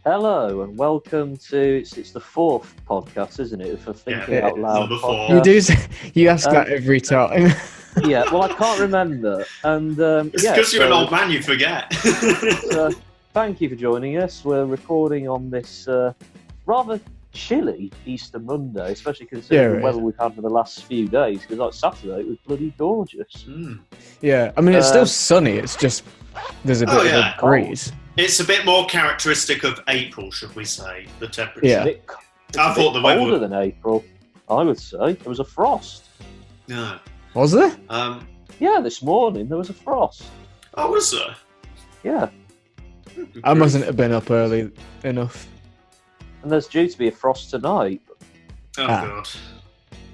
Hello and welcome to it's the fourth podcast, isn't it? For Thinking Out Loud podcast. You ask that every time. Yeah, well, I can't remember, and it's because you're an old man, you forget. Thank you for joining us. We're recording on this rather chilly Easter Monday, especially considering the weather we've had for the last few days. Because like Saturday, it was bloody gorgeous. Yeah, I mean it's still sunny. It's just there's a bit of a breeze. It's a bit more characteristic of April, should we say? The temperature. Yeah, I thought the weather colder than April. I would say there was a frost. No. Was there? Yeah, this morning there was a frost. Oh, was there? Yeah. I mustn't have been up early enough. And there's due to be a frost tonight. Oh God.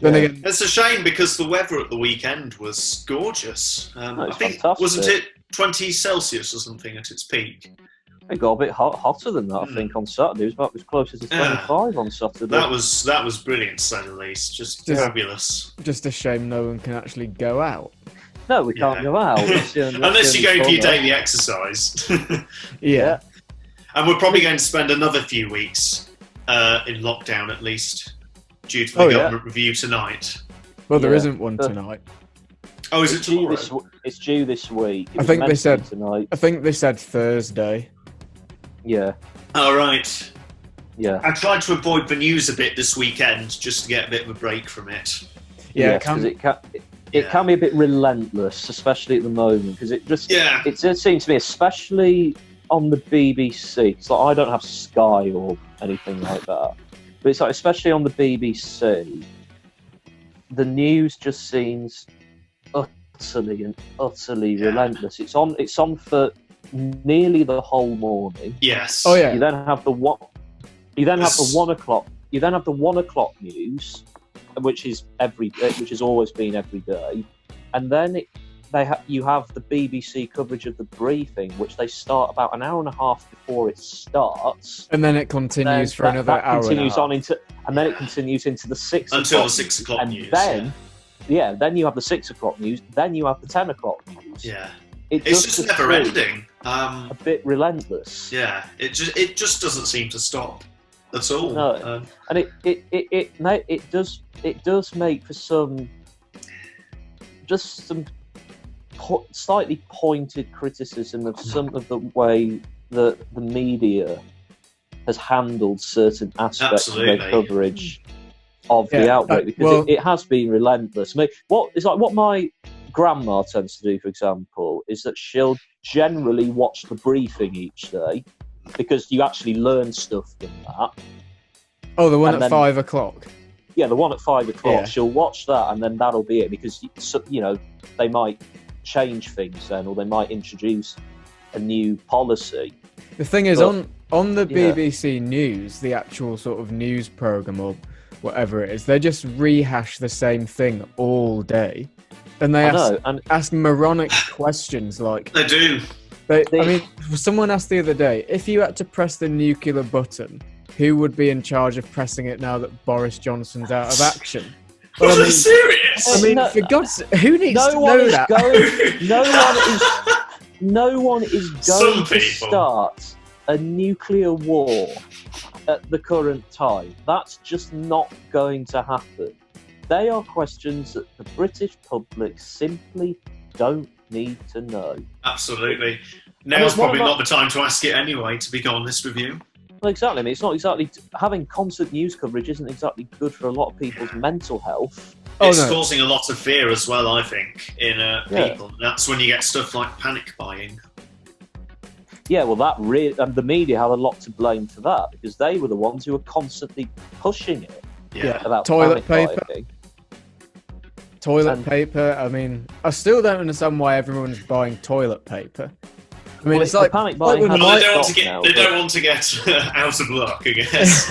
Then again, it's a shame because the weather at the weekend was gorgeous. I think fantastic. Wasn't it 20 Celsius or something at its peak? It got a bit hotter than that, I think, on Saturday. It was about as close as 25 on Saturday. That was brilliant, to say the least. Just fabulous. Just a shame no one can actually go out. No, we can't go out. Unless you go for your daily exercise. Yeah. And we're probably going to spend another few weeks in lockdown, at least, due to the government review tonight. Well, there isn't one tonight. Oh, is it tomorrow? It's due this week. I think they said tonight. I think they said Thursday. Yeah. All right. Yeah. I tried to avoid the news a bit this weekend just to get a bit of a break from it. Yeah, because it can be a bit relentless, especially at the moment, because it seems to me, especially on the BBC. It's like I don't have Sky or anything like that, but it's like especially on the BBC, the news just seems utterly relentless. It's on for nearly the whole morning. Yes. Oh yeah. You then have the 1 o'clock. You then have the 1 o'clock news, which is which has always been every day, and then you have the BBC coverage of the briefing, which they start about an hour and a half before it starts, and then it continues for another hour. Continues on and then it continues into the 6 until the 6 o'clock and news. Then you have the 6 o'clock news. Then you have the 10 o'clock news. Yeah. It's just never ending. A bit relentless. Yeah, it just doesn't seem to stop at all. No, and it does make for some slightly pointed criticism of some of the way that the media has handled certain aspects of their coverage of the outbreak, because it has been relentless. I mean, what my grandma tends to do, for example, is that she'll generally watch the briefing each day, because you actually learn stuff from that. Oh, the one at 5 o'clock? Yeah, the one at 5 o'clock. Yeah. She'll watch that, and then that'll be it, because, they might change things then, or they might introduce a new policy. The thing is, on the BBC News, the actual sort of news programme or whatever it is, they just rehash the same thing all day. And they ask moronic questions like... They do. I mean, someone asked the other day, if you had to press the nuclear button, who would be in charge of pressing it now that Boris Johnson's out of action? Well, I mean, serious? I mean, for God's sake, who needs to know that? No one is going to start a nuclear war at the current time. That's just not going to happen. They are questions that the British public simply don't need to know. Absolutely. Now's probably not the time to ask it anyway, to be honest with you. Well, exactly. I mean, it's not exactly... Having constant news coverage isn't exactly good for a lot of people's mental health. It's causing a lot of fear as well, I think, in people. That's when you get stuff like panic buying. Yeah, well, and the media have a lot to blame for that, because they were the ones who were constantly pushing it. Yeah. About toilet paper. Buying. Toilet paper. I mean, I still don't understand why everyone's buying toilet paper. I mean, it's like panic buying. They don't want to get out of luck, I guess.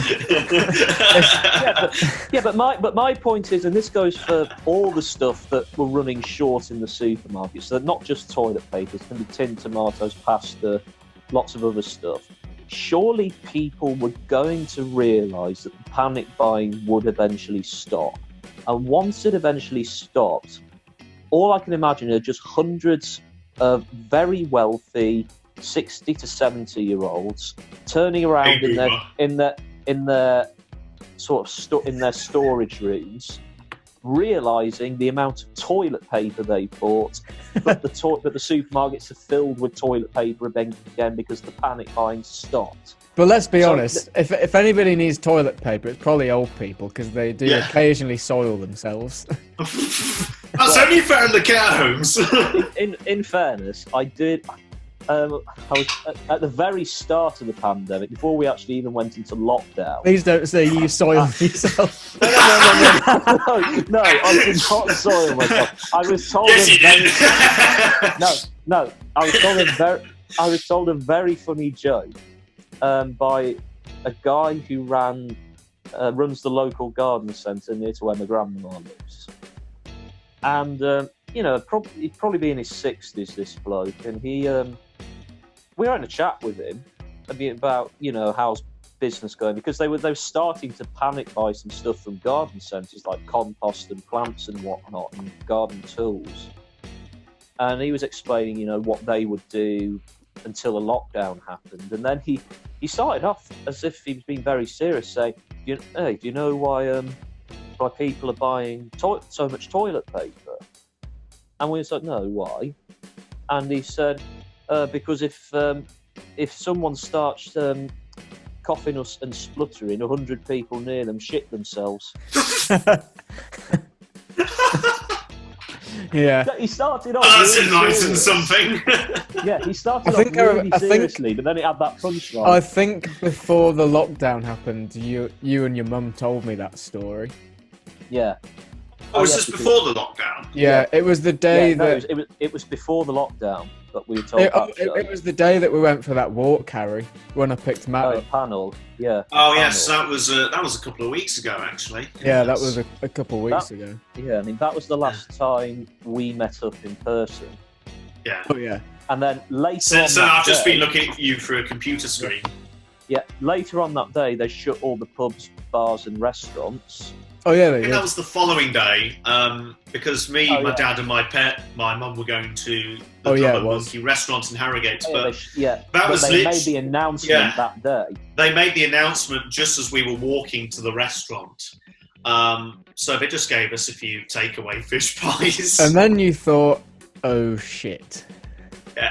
but my point is, and this goes for all the stuff that we're running short in the supermarkets. So not just toilet paper, it's going to be tinned tomatoes, pasta, lots of other stuff. Surely people were going to realise that the panic buying would eventually stop. And once it eventually stopped, all I can imagine are just hundreds of very wealthy 60 to 70-year-olds turning around in their sort of in their storage rooms, realising the amount of toilet paper they bought, but the supermarkets are filled with toilet paper again because the panic buying stopped. But let's be honest, if anybody needs toilet paper, it's probably old people, because they do occasionally soil themselves. That's only fair in the care homes. in fairness, I did. I was at the very start of the pandemic, before we actually even went into lockdown. Please don't say you soiled yourself. No, I did not soil myself. I was told I was told a very funny joke by a guy who runs the local garden centre near to where my grandma lives. And he'd probably be in his 60s, this bloke, and we were having a chat with him about how's business going, because they were starting to panic buy some stuff from garden centres like compost and plants and whatnot and garden tools. And he was explaining what they would do until a lockdown happened, and then he started off as if he was being very serious, saying, "Hey, do you know why people are buying so much toilet paper?" And we said, "No, why?" And he said, "Because if someone starts coughing and spluttering, 100 people near them shit themselves." Yeah. He started off. That's enlightened something. Yeah, he started off really seriously, but then it had that punchline. I think before the lockdown happened, you and your mum told me that story. Yeah. Oh, was this before the lockdown? Yeah, it was the day it was before the lockdown that we were told. It was the day that we went for that walk, Harry, when I picked Matt up. Panel, yeah. Oh yes, that was a couple of weeks ago, actually. Yeah, that was a couple of weeks ago. Yeah, I mean that was the last time we met up in person. Yeah. Oh yeah. And then later. So I've just been looking at you through a computer screen. Yeah, later on that day, they shut all the pubs, bars, and restaurants. Oh yeah, I think that was the following day, because my dad, and my mum were going to the Monkey restaurant in Harrogate. They made the announcement that day. They made the announcement just as we were walking to the restaurant. So they just gave us a few takeaway fish pies. And then you thought, oh shit.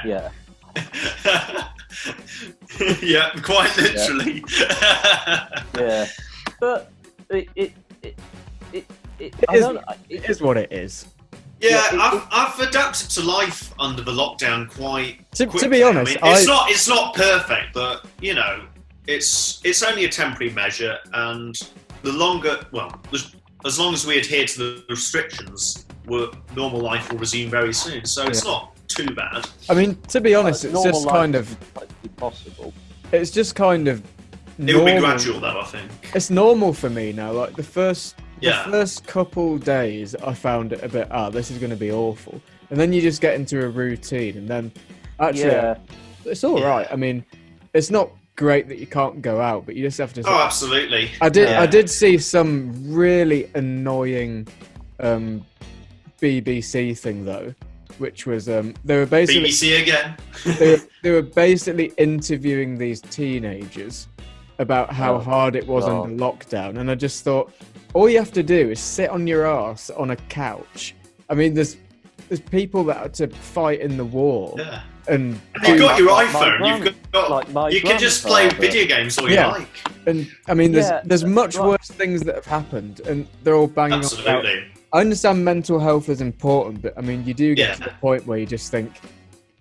Yeah. Yeah, quite literally. Yeah. But it is what it is. Yeah, I've adapted to life under the lockdown quite quickly. To be honest, it's not perfect, but it's only a temporary measure, and as long as we adhere to the restrictions, normal life will resume very soon. So it's not too bad. I mean, to be honest, it's just kind of possible. It's just kind of. It will be gradual, though. I think it's normal for me now. Like the first couple days, I found it a bit. This is going to be awful, and then you just get into a routine, and then actually, it's all right. I mean, it's not great that you can't go out, but you just have to. Oh, absolutely. I did see some really annoying BBC thing though, which was they were basically BBC again. they were basically interviewing these teenagers about how hard it was under lockdown, and I just thought, all you have to do is sit on your arse on a couch. I mean, there's people that had to fight in the war. Yeah. And you've got your iPhone. You can just play video games all you like. And I mean, there's much worse things that have happened, and they're all banging on about. I understand mental health is important, but I mean, you do get to the point where you just think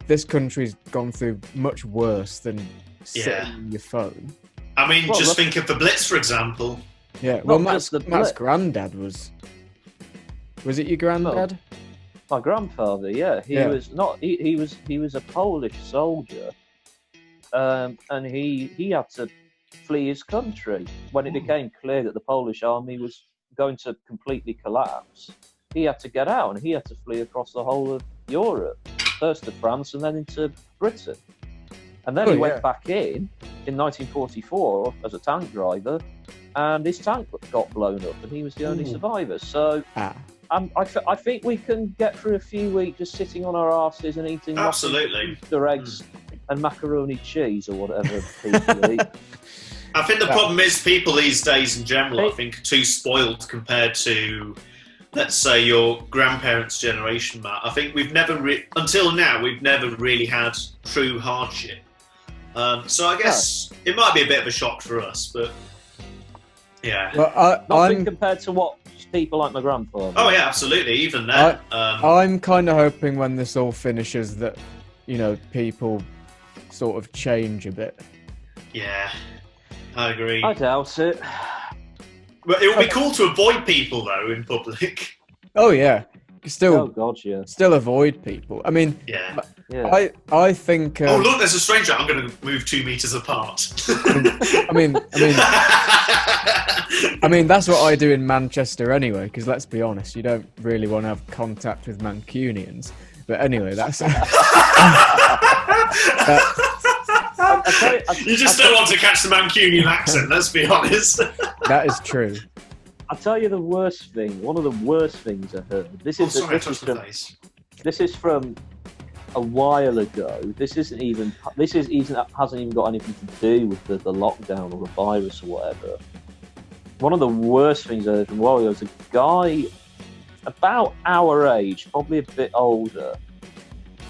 this country's gone through much worse than sitting on your phone. I mean, just think of the Blitz, for example. Yeah, well, Matt's granddad was it your granddad? My grandfather, he was a Polish soldier, and he had to flee his country when it became clear that the Polish army was going to completely collapse. He had to get out, and he had to flee across the whole of Europe, first to France and then into Britain. And then he went back in 1944 as a tank driver, and his tank got blown up, and he was the only survivor. So I think we can get through a few weeks just sitting on our asses and eating Easter eggs and macaroni cheese or whatever people eat. I think the problem is people these days in general, I think, are too spoiled compared to, let's say, your grandparents' generation, Matt. I think until now, we've never really had true hardship. So I guess it might be a bit of a shock for us, but yeah. Well, I'm compared to what people like my grandfather. Oh yeah, absolutely. Even then, I'm kind of hoping when this all finishes that, you know, people sort of change a bit. Yeah, I agree. I doubt it. But it would be cool to avoid people though in public. Oh yeah, still avoid people. I mean, yeah. I think. Oh look, there's a stranger. I'm going to move 2 meters apart. I mean, that's what I do in Manchester anyway. Because let's be honest, you don't really want to have contact with Mancunians. But anyway, that's. You just don't want to catch the Mancunian accent. Let's be honest. That is true. I'll tell you the worst thing. One of the worst things I heard. This is from a while ago. This hasn't even got anything to do with the lockdown or the virus or whatever. One of the worst things I heard from a while ago was a guy about our age, probably a bit older,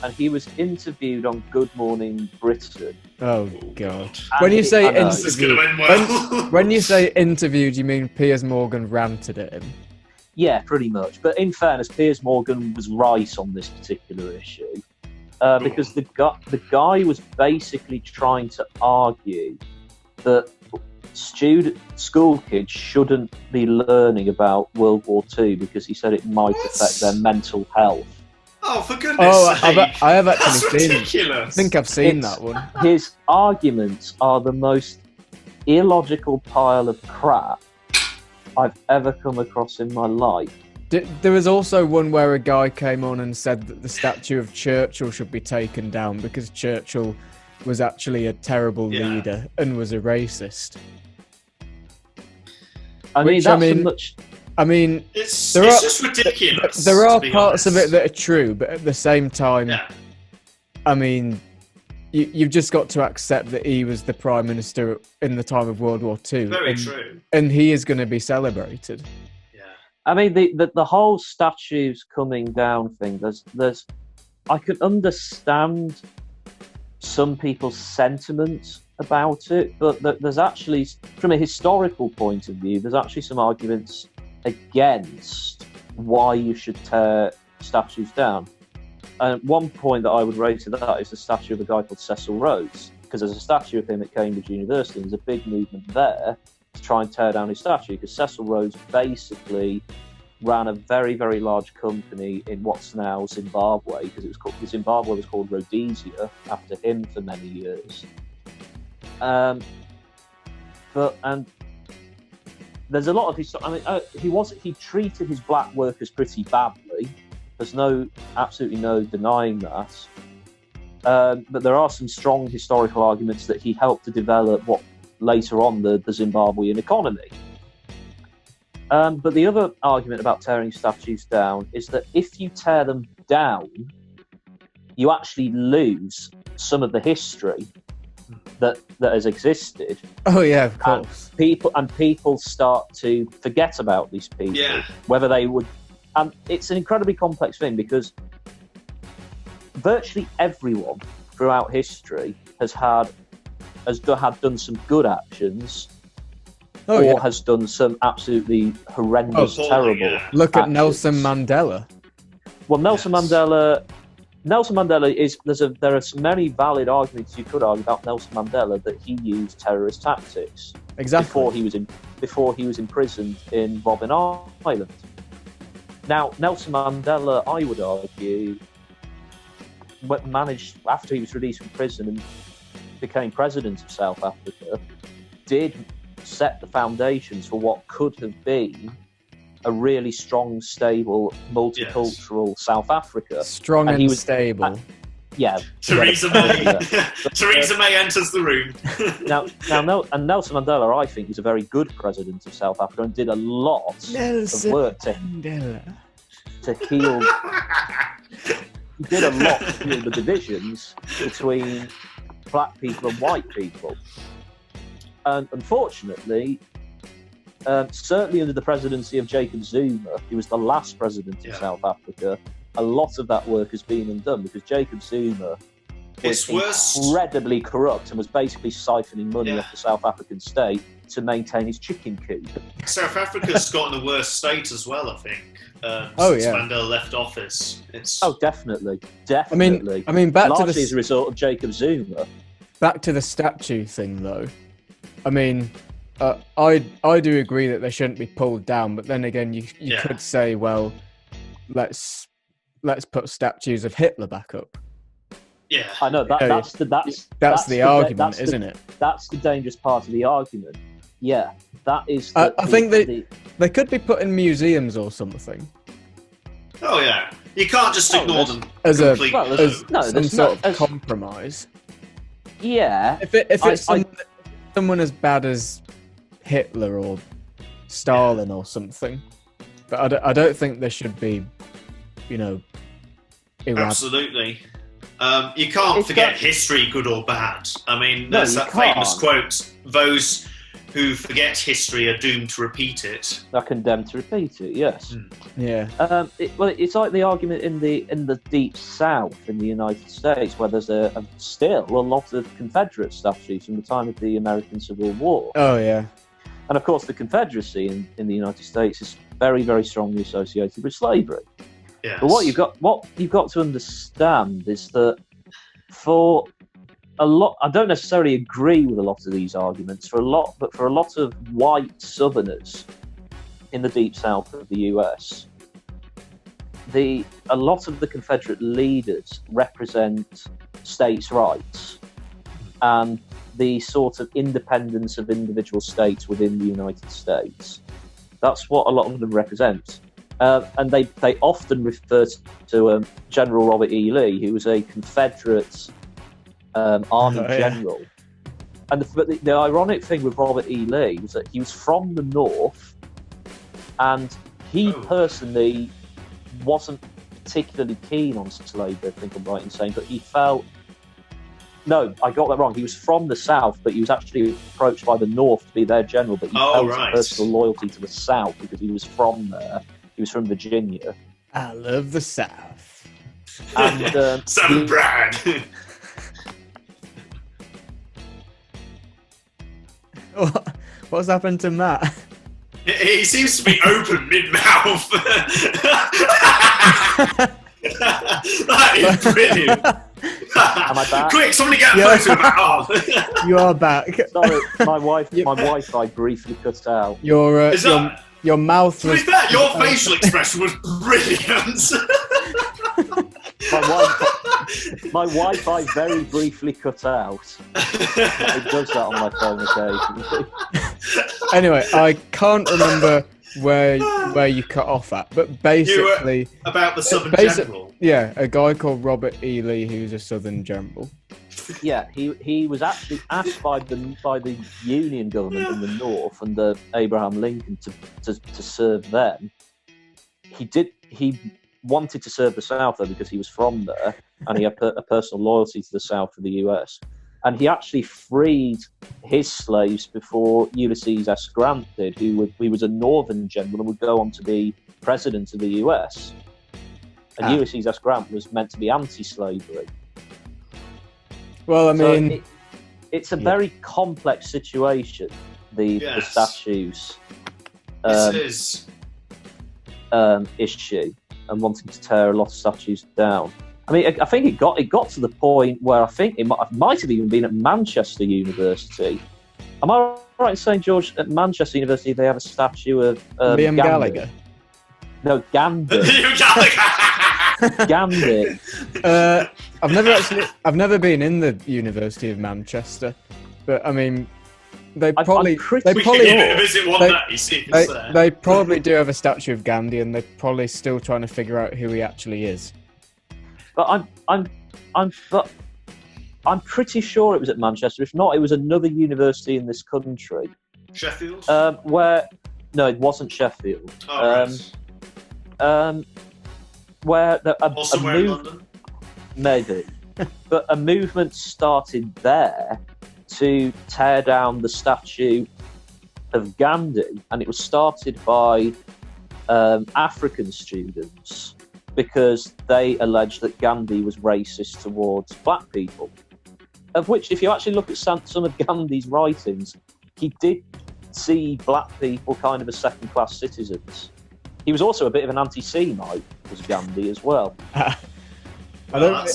and he was interviewed on Good Morning Britain. Oh God! When you say interviewed, when you say interviewed, you mean Piers Morgan ranted at him? Yeah, pretty much. But in fairness, Piers Morgan was right on this particular issue because the guy was basically trying to argue that school kids shouldn't be learning about World War II because he said it might affect their mental health. Oh, for goodness sake. I have actually seen ridiculous. I think I've seen that one. His arguments are the most illogical pile of crap I've ever come across in my life. There was also one where a guy came on and said that the statue of Churchill should be taken down because Churchill was actually a terrible leader and was a racist. It's just ridiculous. There are parts of it that are true, but at the same time, I mean, you've just got to accept that he was the Prime Minister in the time of World War II. Very true. And he is going to be celebrated. Yeah. I mean, the whole statues coming down thing, I can understand some people's sentiments about it, but there's actually, from a historical point of view, there's actually some arguments against why you should tear statues down. And one point that I would raise to that is the statue of a guy called Cecil Rhodes, because there's a statue of him at Cambridge University, and there's a big movement there to try and tear down his statue, because Cecil Rhodes basically ran a very, very large company in what's now Zimbabwe, because Zimbabwe was called Rhodesia after him for many years. There's a lot of he treated his black workers pretty badly. There's absolutely no denying that. But there are some strong historical arguments that he helped to develop what later on the Zimbabwean economy. But the other argument about tearing statues down is that if you tear them down, you actually lose some of the history that has existed. Oh yeah, of course. And people start to forget about these people. Yeah. Whether they would, and it's an incredibly complex thing because virtually everyone throughout history has done some good actions, has done some absolutely horrendous, terrible. Yeah. Look at Nelson Mandela. Well, Nelson Mandela is there are so many valid arguments you could argue about Nelson Mandela that he used terrorist tactics before he was imprisoned in Robben Island. Now, Nelson Mandela, I would argue, managed after he was released from prison and became president of South Africa, did set the foundations for what could have been a really strong, stable, multicultural South Africa. Strong and stable. Theresa May. Theresa May enters the room. And Nelson Mandela, I think, is a very good president of South Africa and did a lot of work to heal. He did a lot to heal the divisions between black people and white people. And unfortunately, certainly under the presidency of Jacob Zuma, who was the last president of South Africa, a lot of that work has been undone because Jacob Zuma was incredibly corrupt and was basically siphoning money off the South African state to maintain his chicken coop. South Africa's gotten a worse state as well, I think. Since Mandela left office. Definitely. I mean, back largely to the, as a result of Jacob Zuma. Back to the statue thing, though. I mean, I do agree that they shouldn't be pulled down, but then again, you could say, well, let's put statues of Hitler back up. Yeah, I know that's the argument, isn't it? That's the dangerous part of the argument. Yeah, that is. I think they could be put in museums or something. Oh yeah, you can't just ignore them as completely. some sort of compromise. Yeah, if it's someone as bad as Hitler or Stalin or something, but I don't think there should be, Absolutely. You can't forget history, good or bad. I mean, there's that famous quote, those who forget history are doomed to repeat it. They're condemned to repeat it, yes. Yeah. It's like the argument in the Deep South in the United States, where there's still a lot of Confederate statues from the time of the American Civil War. Oh, yeah. And, of course, the Confederacy in the United States is very, very strongly associated with slavery. Yes. But what you've got to understand is that for a lot, I don't necessarily agree with a lot of these arguments. But for a lot of white Southerners in the Deep South of the US, a lot of the Confederate leaders represent states' rights and the sort of independence of individual states within the United States. That's what a lot of them represent. And they often refer to General Robert E. Lee, who was a Confederate army general. And the ironic thing with Robert E. Lee was that he was from the North, and he personally wasn't particularly keen on slavery, I think I'm right in saying, but he felt... No, I got that wrong. He was from the South, but he was actually approached by the North to be their general, but he felt a personal loyalty to the South because he was from there. He was from Virginia. I love the South. And Sam Brad. What's happened to Matt? He seems to be open mid-mouth. That is brilliant. Am I back? Quick, somebody get a photo of that arm. You are back. Sorry, my Wi-Fi briefly cut out. Your mouth was... To be fair, your facial expression was brilliant. My Wi-Fi very briefly cut out. It does that on my phone occasionally. Anyway, I can't remember where you cut off at, but basically... You were about the Southern General. Yeah, a guy called Robert E. Lee, who's a Southern General. Yeah, he was actually asked by the Union government in the North under Abraham Lincoln to serve them. He wanted to serve the South though because he was from there and he had a personal loyalty to the South of the US. And he actually freed his slaves before Ulysses S. Grant did, who was a Northern general and would go on to be president of the US. And Ulysses S. Grant was meant to be anti-slavery. Well, I mean... So it's a very complex situation, the statues issue, and wanting to tear a lot of statues down. I mean, I think it got to the point where I think it might have even been at Manchester University. Am I right in saying, George, at Manchester University they have a statue of Liam Gallagher? No, Gandhi. Gandhi. I've never been in the University of Manchester, but I mean, they probably do have a statue of Gandhi, and they're probably still trying to figure out who he actually is. But I'm pretty sure it was at Manchester. If not, it was another university in this country. Sheffield. No, it wasn't Sheffield. Right. Where also where in London? Maybe. But a movement started there to tear down the statue of Gandhi, and it was started by African students because they alleged that Gandhi was racist towards black people. Of which, if you actually look at some of Gandhi's writings, he did see black people kind of as second-class citizens. He was also a bit of an anti-Semite, was Gandhi as well. I don't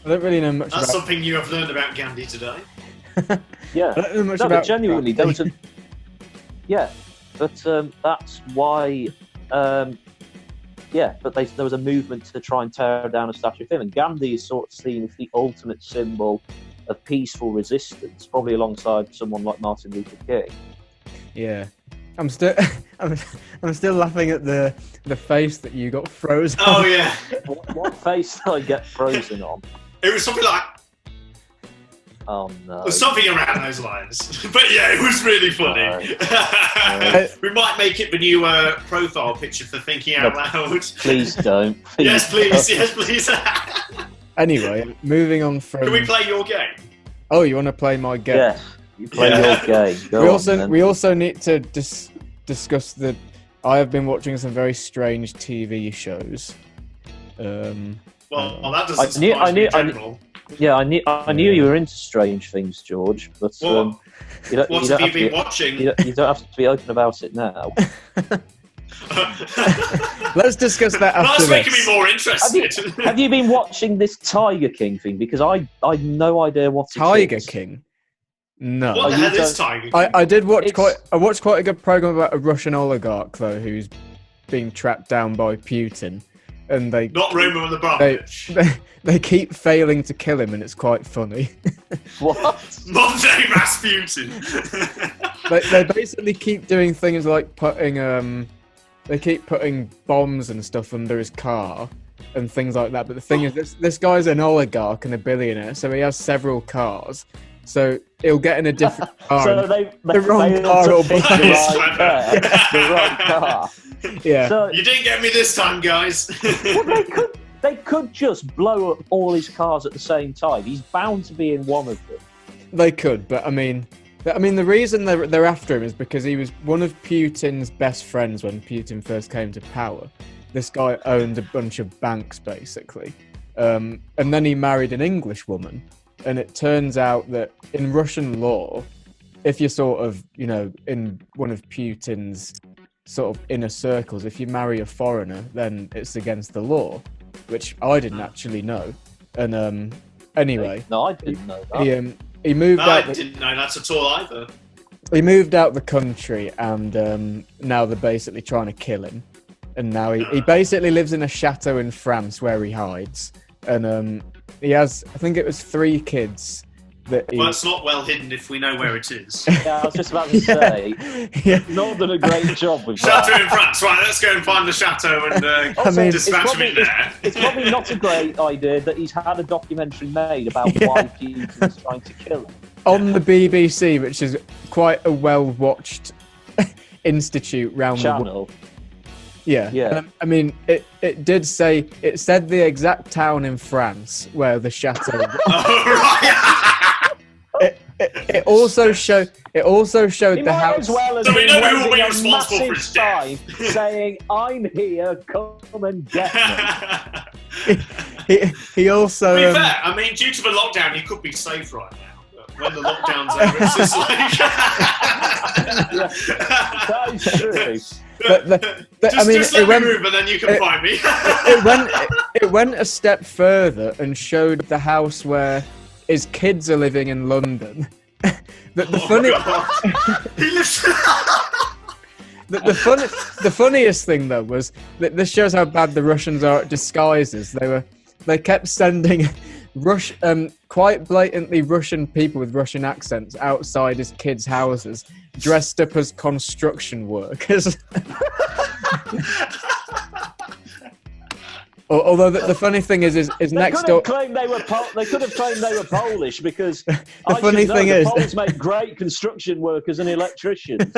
really know much. That's something you have learned about Gandhi today. Yeah, I don't know much no, about but genuinely, there was a that's why. But there was a movement to try and tear down a statue of him, and Gandhi is sort of seen as the ultimate symbol of peaceful resistance, probably alongside someone like Martin Luther King. Yeah, I'm still laughing at the face that you got frozen. Oh yeah, what face did I get frozen on? It was something like. Oh no! Something around those lines. But yeah, it was really funny. We might make it the new profile picture for Thinking Out Loud. Please don't. Please Yes, please. Yes, please. Anyway, moving on from. Can we play your game? Oh, you want to play my game? Yes, you play your game. We also need to discuss that I have been watching some very strange TV shows. Well, that doesn't surprise me in general. Yeah, I knew you were into strange things, George. But what have you been watching? You don't have to be open about it now. Let's discuss that after this. That's making me more interested. Have you been watching this Tiger King thing? Because I had no idea what it is. Tiger King? No. What the hell is Tiger King? I did watch I watched quite a good program about a Russian oligarch though who's being tracked down by Putin. And they not Roman Abramovich. They keep failing to kill him, and it's quite funny. What? Monday Rasputin. They basically keep doing things like putting bombs and stuff under his car and things like that. But the thing is, this guy's an oligarch and a billionaire, so he has several cars. So he'll get in a different car. So the wrong car will be the right car. Yeah. So, you didn't get me this time, guys. Well, they could just blow up all his cars at the same time. He's bound to be in one of them. They could, but I mean, the reason they're after him is because he was one of Putin's best friends when Putin first came to power. This guy owned a bunch of banks, basically, and then he married an English woman. And it turns out that in Russian law, if you're sort of, in one of Putin's sort of inner circles, if you marry a foreigner, then it's against the law, which I didn't actually know. And anyway, no, I didn't know that. He moved out. I didn't know that at all either. He moved out the country, and now they're basically trying to kill him. And now he basically lives in a chateau in France where he hides, and he has, I think it was 3 kids. Well, it's not well hidden if we know where it is. Yeah, I was just about to say, not done a great job with that. Chateau in France, right, let's go and find the chateau and dispatch him in there. It's probably not a great idea that he's had a documentary made about why Putin's trying to kill him. On the BBC, which is quite a well-watched institute round the world. Yeah. I mean, it did say, it said the exact town in France where the chateau was. It also showed the house. Well so we know who will be responsible for his death. Saying, "I'm here, come and get me." he also. To be fair, I mean, due to the lockdown, he could be safe right now. But when the lockdown's over, it's just like. That is true. Just let me move, and then you can find me. It went a step further and showed the house where his kids are living in London. The funniest thing though was that this shows how bad the Russians are at disguises. They kept sending quite blatantly Russian people with Russian accents outside his kids' houses, dressed up as construction workers. Although the funny thing is next door. They could have claimed they were Polish because the funny thing the is Poles make great construction workers and electricians.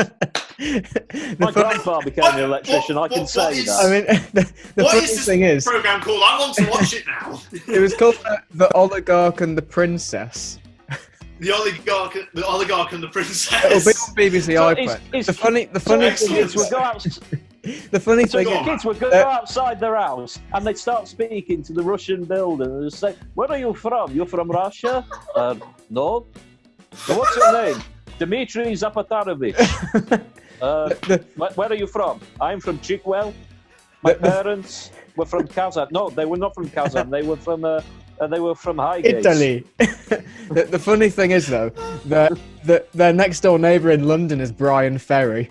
My grandpa became an electrician. I can say that. I mean, the funny thing is, program called? I want to watch it now. It was called The Oligarch and the Princess. The oligarch and the princess. It'll be on BBC iPlayer. The funny thing is, the funny thing is, kids would go outside their house and they'd start speaking to the Russian builder and they'd say, "Where are you from? You're from Russia?" No. So what's your name? Dmitry Zapatarovich. Where are you from? I'm from Chickwell. My parents were from Kazan. No, they were not from Kazan. They were from Highgate. Italy. The funny thing is, though, that their next door neighbour in London is Brian Ferry.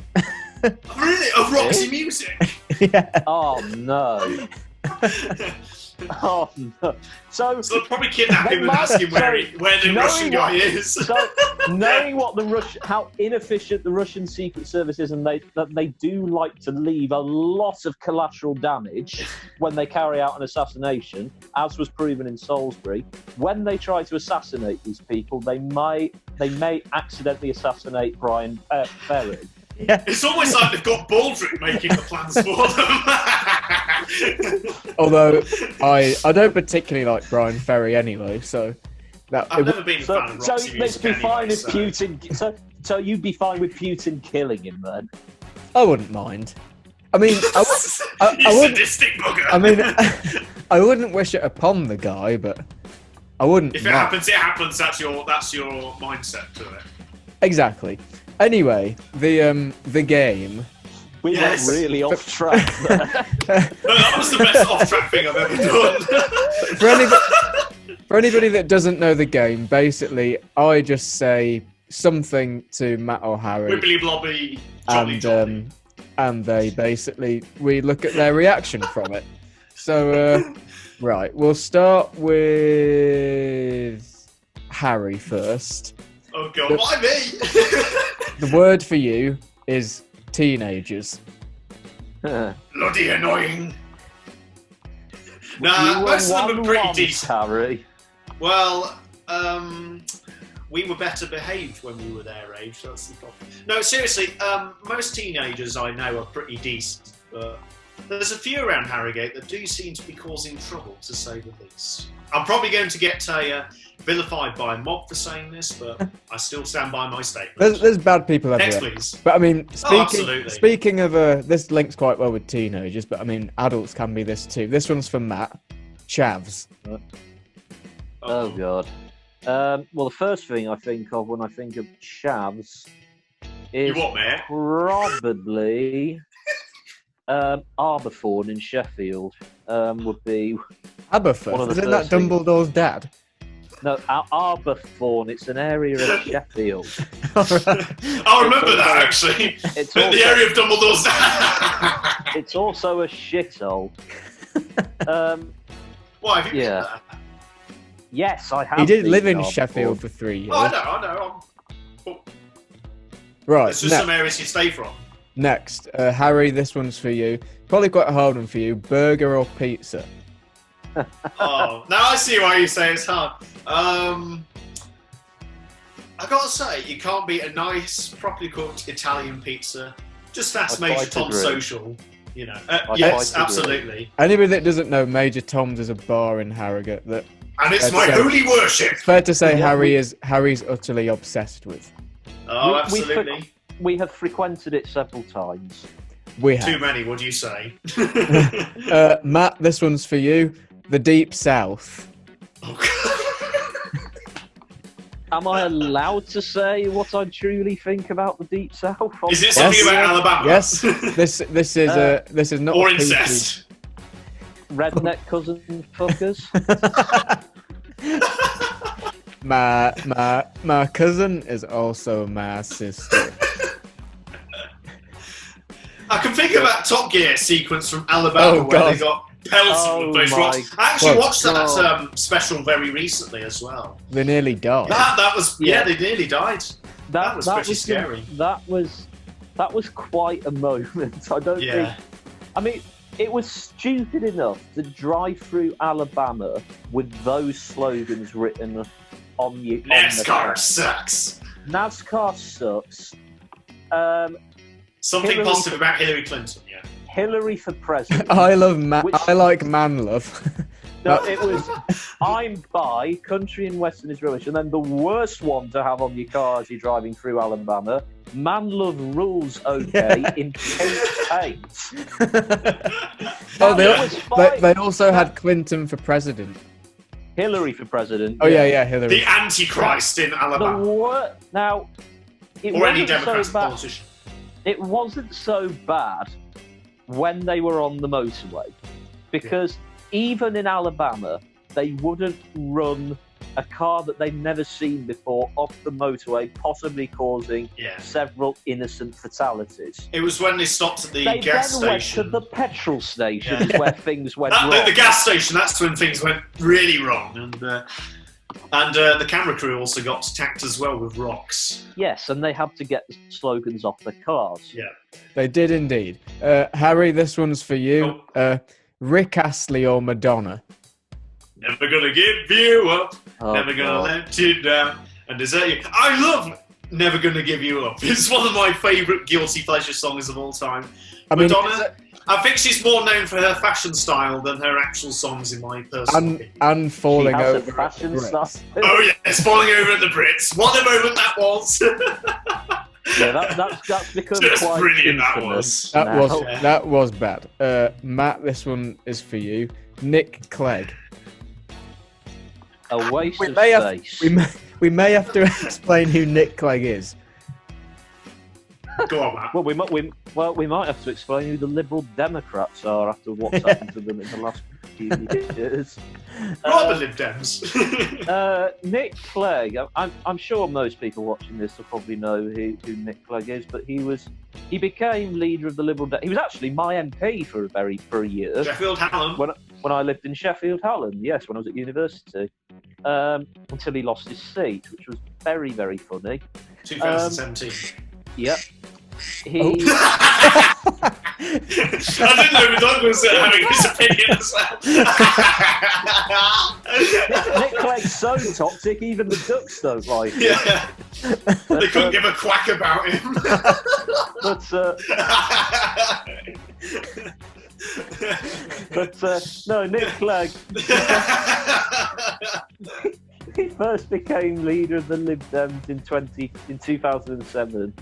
Really? Of Roxy Music? Yeah. Oh no. Oh no. So they'll probably kidnap him and ask him where the Russian guy is. So knowing how inefficient the Russian Secret Service is, and that they do like to leave a lot of collateral damage when they carry out an assassination, as was proven in Salisbury. When they try to assassinate these people, they may accidentally assassinate Brian Ferry. Yeah. It's almost like they've got Baldrick making the plans for them. Although I don't particularly like Brian Ferry anyway, so I've never been a fan of Roxy So let's be Music fine anyway, if Putin. So you'd be fine with Putin killing him then? I wouldn't mind. I mean, I wouldn't. Sadistic bugger. I mean, I wouldn't wish it upon the guy, but I wouldn't. If it happens, it happens. That's your mindset to it. Exactly. Anyway, the game. We went really off track there. No, that was the best off-track thing I've ever done. For anybody that doesn't know the game, basically, I just say something to Matt or Harry. Wibbly blobby, jolly. And we look at their reaction from it. So, right, we'll start with Harry first. Oh God, why me? The word for you is teenagers. Bloody annoying. Nah, most of them are pretty decent. Harry. Well, we were better behaved when we were their age. That's the problem. No, seriously, most teenagers I know are pretty decent, but there's a few around Harrogate that do seem to be causing trouble, to say the least. I'm probably going to get vilified by a mob for saying this, but I still stand by my statement. There's bad people everywhere. Next, please. But I mean, absolutely. Speaking of, this links quite well with teenagers, but I mean, adults can be this too. This one's for Matt. Chavs. Oh God. Well, the first thing I think of when I think of chavs is probably Arborthorne in Sheffield. Would be Aberforth. Isn't that Dumbledore's dad? No, Arborthorne. It's an area of Sheffield. I remember that actually. It's also, the area of Dumbledore's dad. It's also a shithole. Why have you done that? Yes, I have. He did live in Sheffield for 3 years. Oh, I know. Right. It's just some areas you stay from. Next, Harry, this one's for you. Probably quite a hard one for you. Burger or pizza? Oh, now I see why you say it's hard. I gotta say, you can't beat a nice, properly cooked Italian pizza. Just ask Major Tom's Social. You know, yes, absolutely. Anybody that doesn't know, Major Tom's is a bar in Harrogate that. And it's my holy worship. It's fair to say Harry's utterly obsessed with. Oh, absolutely. We have frequented it several times. We have. Too many, what do you say? Matt, this one's for you. The Deep South. Oh, God. Am I allowed to say what I truly think about the Deep South? Is it something about Alabama? Yes. This is not. Or incest. Redneck cousin fuckers. My cousin is also my sister. I can think of that Top Gear sequence from Alabama where they got pelted with those rocks. I actually watched that special very recently as well. They nearly died. That was they nearly died. That was pretty scary. That was quite a moment. I don't think. I mean, it was stupid enough to drive through Alabama with those slogans written on you. NASCAR sucks. NASCAR sucks. Something positive about Hillary Clinton, yeah. Hillary for president. I like man love. No, it was I'm bi, country and western is rubbish. And then the worst one to have on your car as you're driving through Alabama, man love rules okay in pink paint. Oh, they also had Clinton for president. Hillary for president. Oh, yeah, Hillary. The Antichrist in Alabama. Now, it or any wasn't Democratic so bad. politician. It wasn't so bad when they were on the motorway, because even in Alabama, they wouldn't run a car that they'd never seen before off the motorway, possibly causing several innocent fatalities. It was when they stopped at the they gas then station. went to the petrol station where things went wrong. The gas station, that's when things went really wrong. And the camera crew also got attacked as well with rocks. Yes, and they had to get the slogans off the cars. Yeah. They did indeed. Harry, this one's for you. Rick Astley or Madonna? Never gonna give you up. Oh, never gonna let you down and desert you. I love Never Gonna Give You Up. It's one of my favourite guilty pleasure songs of all time. Madonna, I think she's more known for her fashion style than her actual songs, in my personal opinion. And falling she has over a fashion style. Oh yes, falling over at the Brits. What a moment that was! Yeah, that's become just quite brilliant. infamous. That was bad. Matt, this one is for you. Nick Clegg. A waste of space. We may have to explain who Nick Clegg is. Go on, Matt. Well, we might have to explain who the Liberal Democrats are after what's happened to them in the last few years. What are the Lib Dems? Nick Clegg. I'm sure most people watching this will probably know who Nick Clegg is, but he became leader of the Liberal. He was actually my MP for a year. Sheffield Hallam. When I lived in Sheffield Hallam, yes, when I was at university, until he lost his seat, which was very, very funny. 2017. Yep. I didn't know Doug was having his opinion as well. Nick Clegg's so toxic, even the Ducks don't like him. Yeah. They couldn't give a quack about him. No, Nick Clegg. He first became leader of the Lib Dems in 2007.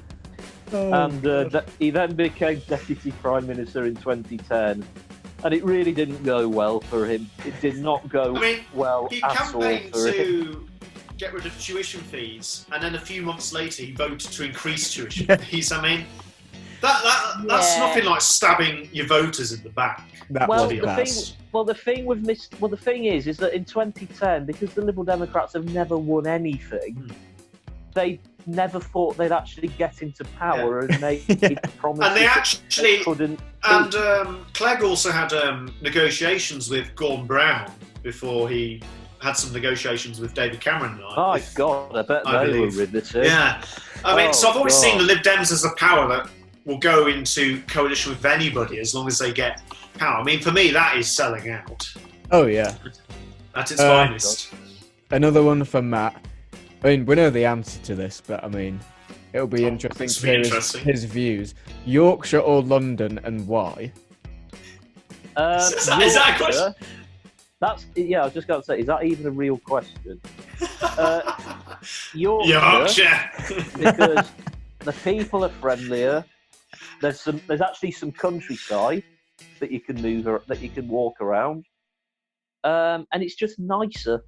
And he then became Deputy Prime Minister in 2010. And it really didn't go well for him. It did not go well he at all campaigned for him. to get rid of tuition fees, and then a few months later he voted to increase tuition fees. I mean, that's nothing like stabbing your voters in the back. The thing is that in 2010, because the Liberal Democrats have never won anything, they never thought they'd actually get into power and made promises. And they actually couldn't. And Clegg also had negotiations with Gordon Brown before he had some negotiations with David Cameron. God, I bet they were riveting. Yeah, I mean, so I've always seen the Lib Dems as a power that will go into coalition with anybody as long as they get power. I mean, for me, that is selling out. Oh yeah, at its finest. Another one for Matt. I mean, we know the answer to this, but I mean, it'll be interesting to hear his views. Yorkshire or London, and why? Is that a question? I was just going to say, is that even a real question? Yorkshire. Because the people are friendlier. There's actually some countryside that you can walk around, and it's just nicer.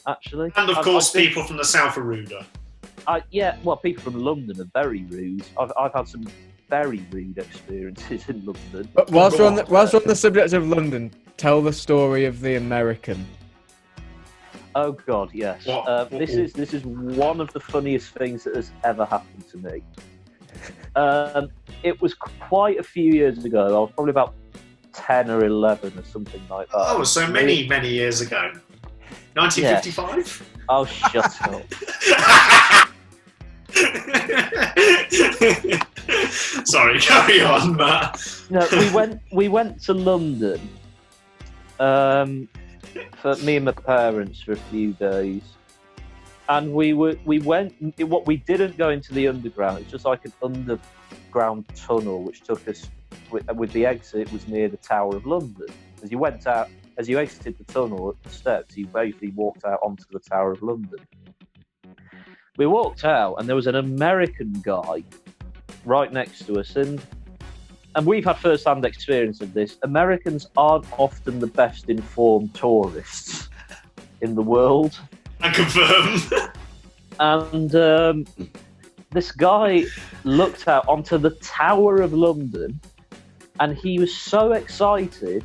Actually, and of course, people from the south are ruder. People from London are very rude. I've had some very rude experiences in London. But whilst we're on the subject of London, tell the story of the American. Oh God, yes. This is one of the funniest things that has ever happened to me. It was quite a few years ago. I was probably about 10 or 11 or something like that. Oh, so many years ago. 1955? Yeah. Oh, shut up. Sorry, carry on, Matt. No, we went to London for me and my parents for a few days, and we went. What we didn't go into the underground. It's just like an underground tunnel which took us. With the exit was near the Tower of London. As you went out, as you exited the tunnel at the steps, you basically walked out onto the Tower of London. We walked out, and there was an American guy right next to us, and we've had first-hand experience of this. Americans aren't often the best informed tourists in the world. I confirm. And this guy looked out onto the Tower of London, and he was so excited,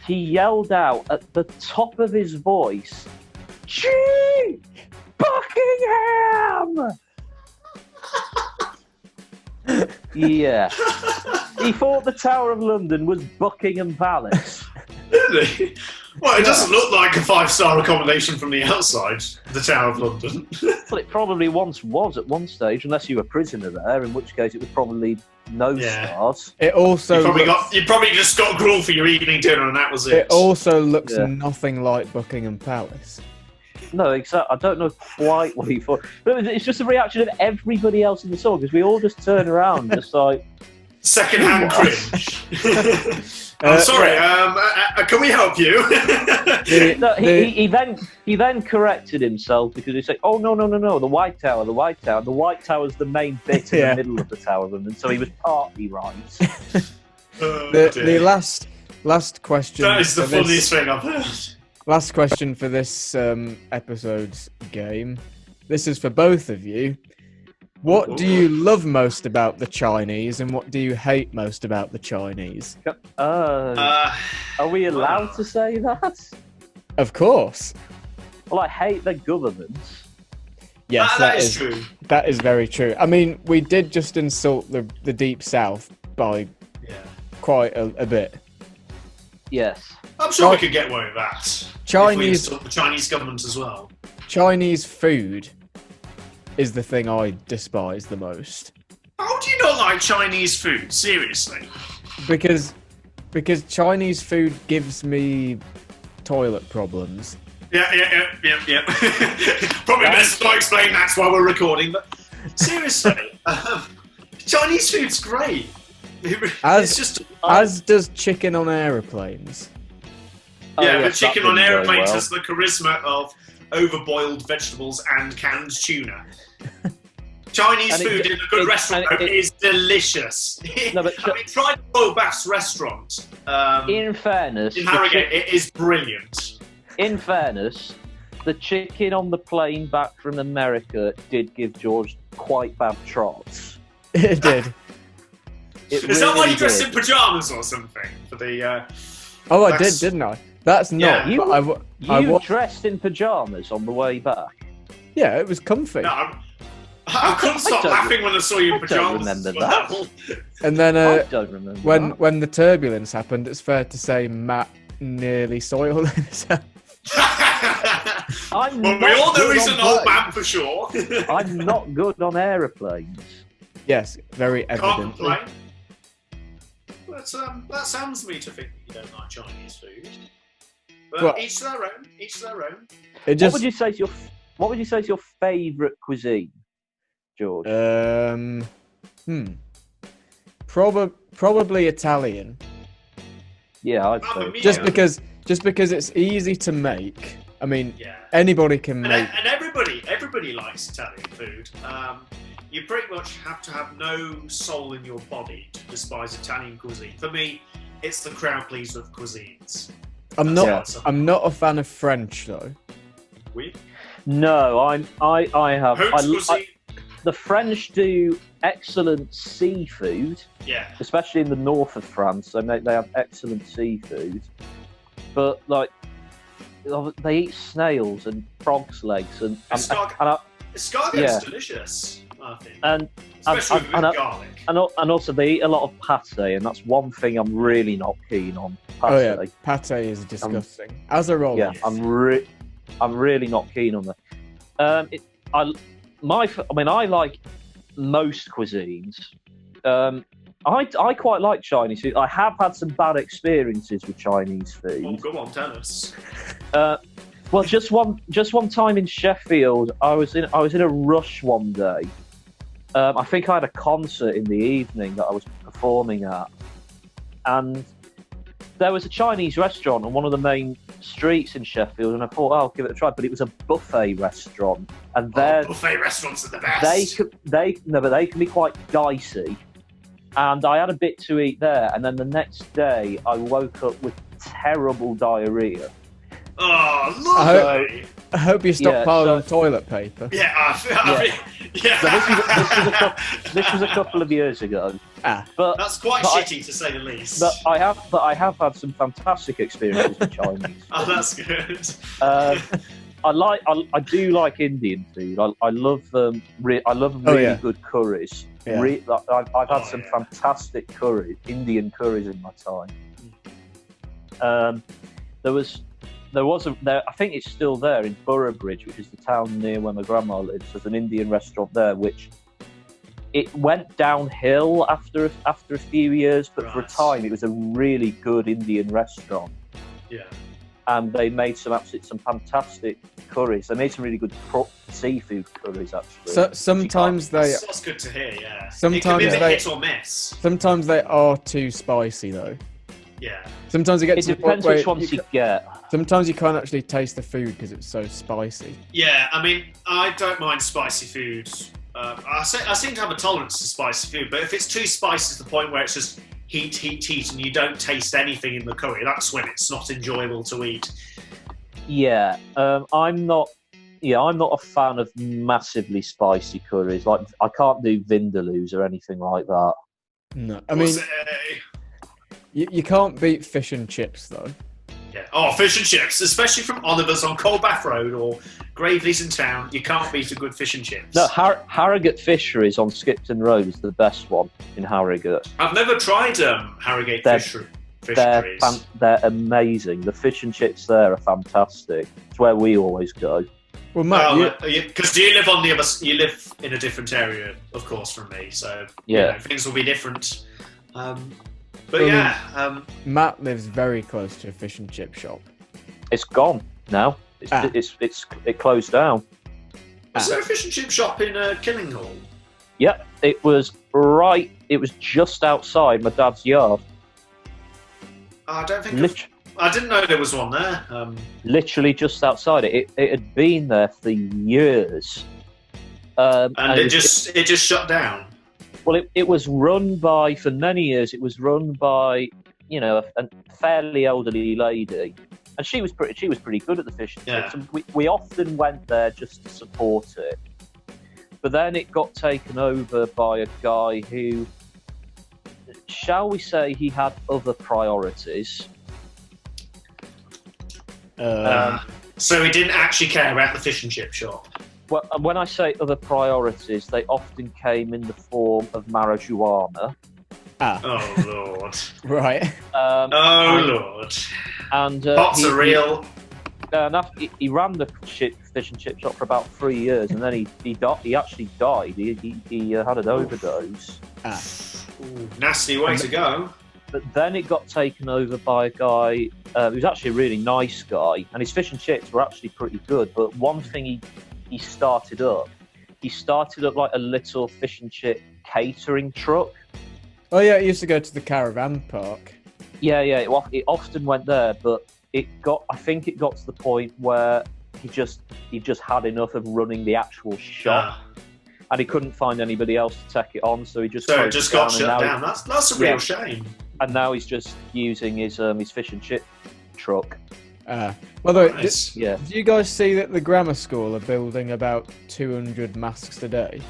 he yelled out at the top of his voice, "Gee, Buckingham!" Yeah. He thought the Tower of London was Buckingham Palace. Really? Well, it doesn't look like a 5-star accommodation from the outside, the Tower of London. Well, it probably once was at one stage, unless you were a prisoner there, in which case it was probably no stars. It also you probably just got gruel for your evening dinner, and that was it. It also looks nothing like Buckingham Palace. No, exactly. I don't know quite what he thought, but it's just the reaction of everybody else in the store, because we all just turn around, just like second-hand cringe. I'm sorry. Can we help you? He then corrected himself, because he said, "Oh no, the White Tower, the White Tower. The White Tower's the main bit in the middle of the Tower of London." So he was partly right. The last question. That is the funniest thing I've heard. Last question for this episode's game. This is for both of you. What do you love most about the Chinese, and what do you hate most about the Chinese? Are we allowed to say that? Of course. Well, I hate the government. Yes, that is true. That is very true. I mean, we did just insult the Deep South by quite a bit. Yes. I'm sure we could get away with that. If we insult the Chinese government as well. Chinese food is the thing I despise the most. How do you not like Chinese food? Seriously? Because Chinese food gives me toilet problems. Yeah. Probably best not explain that's why we're recording, but seriously, Chinese food's great. As does chicken on aeroplanes. But chicken on aeroplanes has the charisma of overboiled vegetables and canned tuna. Chinese food in a good restaurant is delicious. Try the Royal Bath's restaurant. In fairness, in Harrogate, it is brilliant. In fairness, the chicken on the plane back from America did give George quite bad trots. It did. Is that why you dressed in pyjamas or something for the? I did, didn't I? That's not. Yeah. You dressed in pyjamas on the way back. Yeah, it was comfy. No, I couldn't stop laughing when I saw you in pyjamas. I don't remember that. And then I don't remember when the turbulence happened, it's fair to say Matt nearly soiled himself. Well, we all know he's an old man for sure. I'm not good on aeroplanes. Yes, very evident. That sounds to me to think that you don't like Chinese food. But each their own. Each their own. What would you say is your favourite cuisine, George? Probably Italian. Yeah, I'd say. Just because it's easy to make. I mean, anybody can make. And everybody likes Italian food. You pretty much have to have no soul in your body to despise Italian cuisine. For me, it's the crowd pleaser of cuisines. I'm not a fan of French though. No, I have. The French do excellent seafood. Yeah. Especially in the north of France, they have excellent seafood. But they eat snails and frogs' legs and escargot's delicious. I think. Especially with garlic. And also they eat a lot of pate, and that's one thing I'm really not keen on. Pate. Oh yeah, pate is disgusting. As a roll. Yeah, I'm really not keen on that. I like most cuisines. I quite like Chinese food. I have had some bad experiences with Chinese food. Oh, go on, tell us. Well, just one time in Sheffield, I was in a rush one day. I think I had a concert in the evening that I was performing at, and there was a Chinese restaurant on one of the main streets in Sheffield, and I thought, I'll give it a try. But it was a buffet restaurant, and buffet restaurants are the best. They can be quite dicey. And I had a bit to eat there, and then the next day I woke up with terrible diarrhea. Oh, lovely! I hope you stockpiled toilet paper. Yeah, yeah. So this was a couple of years ago. But that's quite shitty to say the least. But I have had some fantastic experiences with Chinese. Oh, that's good. I do like Indian food. I love really good curries. Yeah. I've had some fantastic Indian curries in my time. I think it's still there in Boroughbridge, which is the town near where my grandma lives. There's an Indian restaurant there, which it went downhill after a few years, but for a time it was a really good Indian restaurant. Yeah. And they made some fantastic curries. They made some really good seafood curries, actually. So sometimes that's good to hear. Yeah. Sometimes it can be a bit hit or miss. Sometimes they are too spicy, though. Yeah. Sometimes it gets to the point where which ones you get. Sometimes you can't actually taste the food because it's so spicy. Yeah, I mean, I don't mind spicy food. I seem to have a tolerance to spicy food, but if it's too spicy to the point where it's just heat, and you don't taste anything in the curry, that's when it's not enjoyable to eat. Yeah, I'm not a fan of massively spicy curries. Like, I can't do vindaloos or anything like that. No, I mean, you can't beat fish and chips, though. Yeah. Oh, fish and chips, especially from Oliver's on Coldbath Road or Gravely's in town. You can't beat a good fish and chips. No, Harrogate Fisheries on Skipton Road is the best one in Harrogate. I've never tried Harrogate Fisheries. They're amazing. The fish and chips there are fantastic. It's where we always go. Well, Matt, because you live on the other, you live in a different area, of course, from me. So things will be different. Matt lives very close to a fish and chip shop. It's gone now. It closed down. Is there a fish and chip shop in Killinghall? Yep, it was right. It was just outside my dad's yard. I don't think. I didn't know there was one there. Literally just outside it. It had been there for years. And it just shut down. Well, it was run by, for many years, it was run by, a fairly elderly lady. And she was pretty good at the fish and chips. And we often went there just to support it. But then it got taken over by a guy who, shall we say, he had other priorities. So he didn't actually care about the fish and chip shop. Well, and when I say other priorities, they often came in the form of marijuana. Oh, Lord. Right. Lord. And pots are real. He ran the fish and chip shop for about 3 years, and then he actually died. He had an overdose. Ooh, nasty way to go. But then it got taken over by a guy who was actually a really nice guy, and his fish and chips were actually pretty good. But one thing he started up like a little fish and chip catering truck. Oh yeah, it used to go to the caravan park. Yeah, it often went there, but I think it got to the point where he just had enough of running the actual shop, and he couldn't find anybody else to take it on, so it just got shut down. That's a real shame. And now he's just using his fish and chip truck. Nice. Do you guys see that the grammar school are building about 200 masks a day?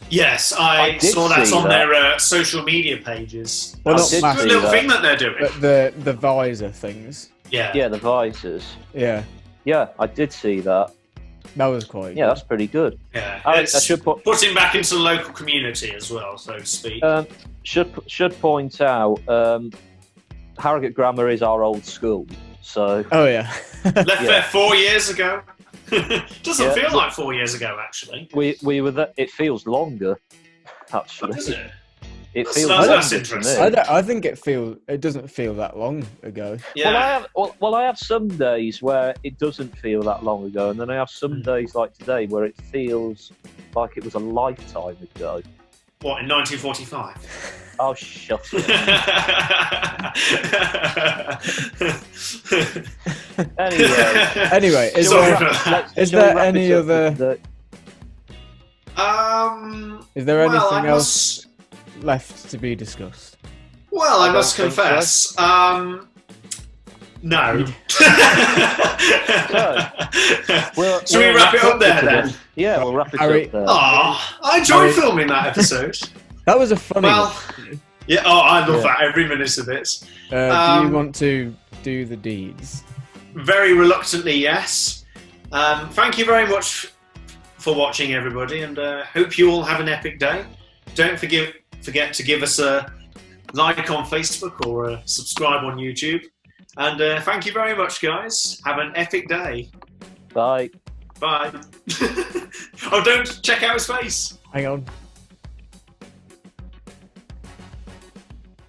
Yes, I saw that on their social media pages. Well, that's a good little thing that they're doing. But the visor things. Yeah, the visors. Yeah, I did see that. That was quite. Yeah, that's pretty good. Yeah, I should putting back into the local community as well, so to speak. Should point out, Harrogate Grammar is our old school. So. Oh yeah. Left there 4 years ago. Doesn't feel like 4 years ago, actually. We were there. It feels longer, actually. Does it? It feels that's interesting. I think it doesn't feel that long ago. Yeah. Well, I have some days where it doesn't feel that long ago, and then I have some days like today where it feels like it was a lifetime ago. What, in 1945? Oh, shut up. Anyway, is there any other? Is there anything else left to be discussed? Well, I must confess, no. Should we wrap it up there then? Yeah, we'll wrap it up there. I enjoyed filming that episode. That was a funny one. Yeah, I love that, every minute of it. Do you want to do the deeds? Very reluctantly, yes. Thank you very much for watching, everybody, and hope you all have an epic day. Don't forget to give us a like on Facebook or subscribe on YouTube. And thank you very much, guys. Have an epic day. Bye. Bye. Oh, don't check out his face. Hang on.